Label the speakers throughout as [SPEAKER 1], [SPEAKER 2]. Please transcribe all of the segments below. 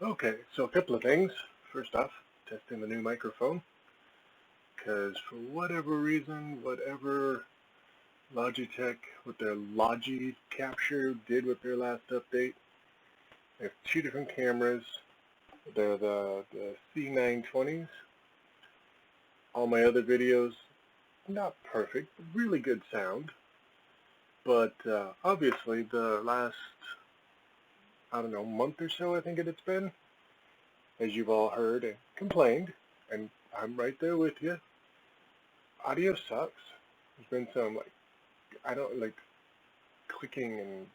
[SPEAKER 1] Okay, so a couple of things. First off, testing the new microphone, because for whatever reason, whatever Logitech with their Logi Capture did with their last update, they have two different cameras. They're the C920s. All my other videos, not perfect, but really good sound. But obviously the last, I don't know, month or so I think it's been, as you've all heard and complained, and I'm right there with you, audio sucks. There's been some, I don't like clicking, and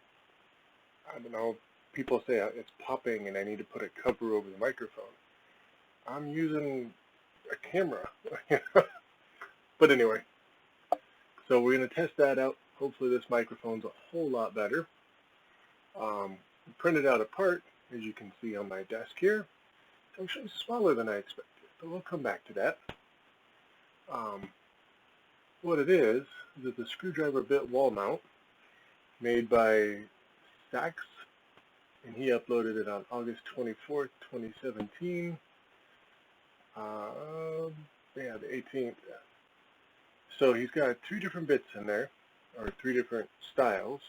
[SPEAKER 1] I don't know, people say it's popping and I need to put a cover over the microphone. I'm using a camera. But anyway, so we're going to test that out. Hopefully this microphone's a whole lot better. Printed out a part, as you can see on my desk here. It's actually smaller than I expected, but we'll come back to that. What it is it's a screwdriver bit wall mount made by Sachs, and he uploaded it on August 24th, 2017. Yeah, the 18th. So he's got three different bits in there, or three different styles: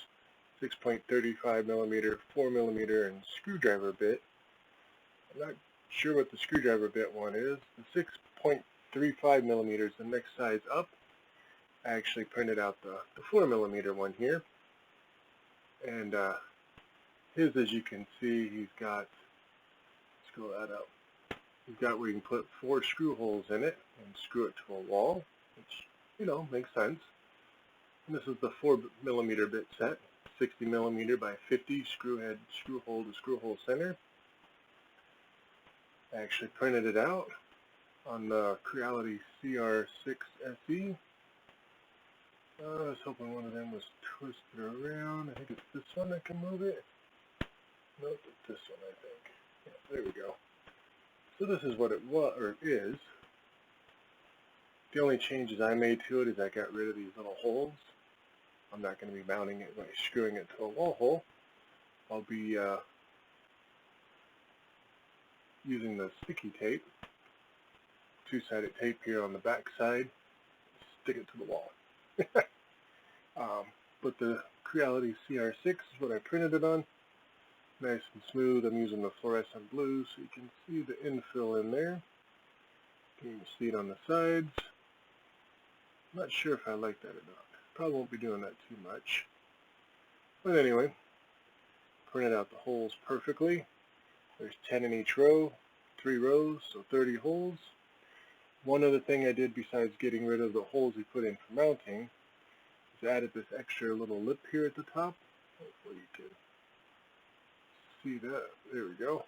[SPEAKER 1] 6.35 millimeter, 4 millimeter, and screwdriver bit. I'm not sure what the screwdriver bit one is. The 6.35 millimeters, the next size up. I actually printed out the 4 millimeter one here, and his, as you can see, he's got, let's go that up. He's got where you can put 4 screw holes in it and screw it to a wall, which, you know, makes sense. And this is the 4 millimeter bit set, 60 millimeter by 50 screw head, screw hole to screw hole center. I actually printed it out on the Creality CR-6 SE. I was hoping one of them was twisted around. I think it's this one that can move it. Nope, it's this one, I think. Yeah, there we go. So this is what it was, or is. The only changes I made to it is I got rid of these little holes. I'm not going to be mounting it by screwing it to a wall hole. I'll be using the sticky tape, two-sided tape here on the back side, stick it to the wall. But the Creality CR6 is what I printed it on. Nice and smooth. I'm using the fluorescent blue so you can see the infill in there. You can see it on the sides. I'm not sure if I like that or not. Probably won't be doing that too much. But anyway, printed out the holes perfectly. There's 10 in each row, 3 rows, so 30 holes. One other thing I did besides getting rid of the holes we put in for mounting is added this extra little lip here at the top. Hopefully you can see that. There we go.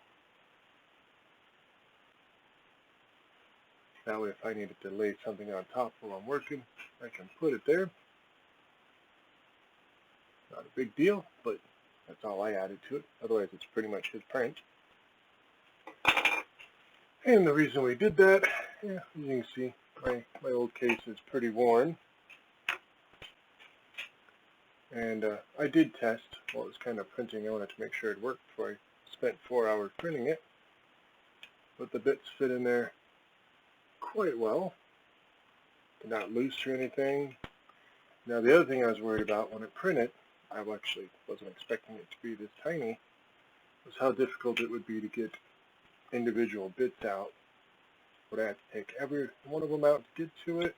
[SPEAKER 1] That way if I needed to lay something on top while I'm working, I can put it there. Not a big deal, but that's all I added to it. Otherwise it's pretty much his print. And the reason we did that, yeah, as you can see, my old case is pretty worn. And I did test while it was kind of printing. I wanted to make sure it worked before I spent 4 hours printing it. But the bits fit in there quite well. They're not loose or anything. Now the other thing I was worried about when it printed, I actually wasn't expecting it to be this tiny, was how difficult it would be to get individual bits out. Would I have to take every one of them out to get to it?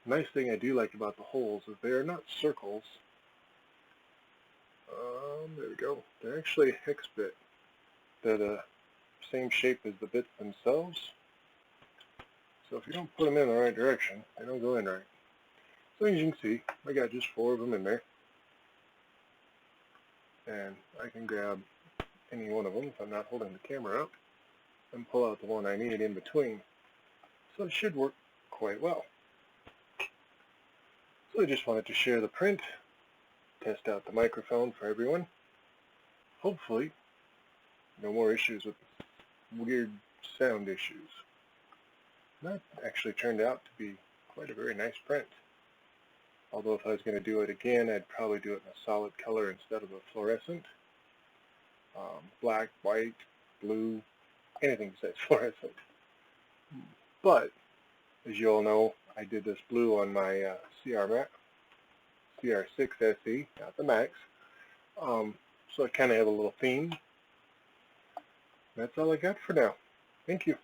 [SPEAKER 1] Nice thing I do like about the holes is they are not circles. There we go. They're actually a hex bit. They're the same shape as the bits themselves. So if you don't put them in the right direction, they don't go in right. So as you can see, I got just 4 of them in there. And I can grab any one of them if I'm not holding the camera up and pull out the one I need in between. So it should work quite well. So I just wanted to share the print, test out the microphone for everyone. Hopefully, no more issues with weird sound issues. That actually turned out to be quite a very nice print. Although if I was going to do it again, I'd probably do it in a solid color instead of a fluorescent. black, white, blue, anything besides fluorescent. But as you all know, I did this blue on my CR-6 SE, not the Max. So I kind of have a little theme. That's all I got for now. Thank you.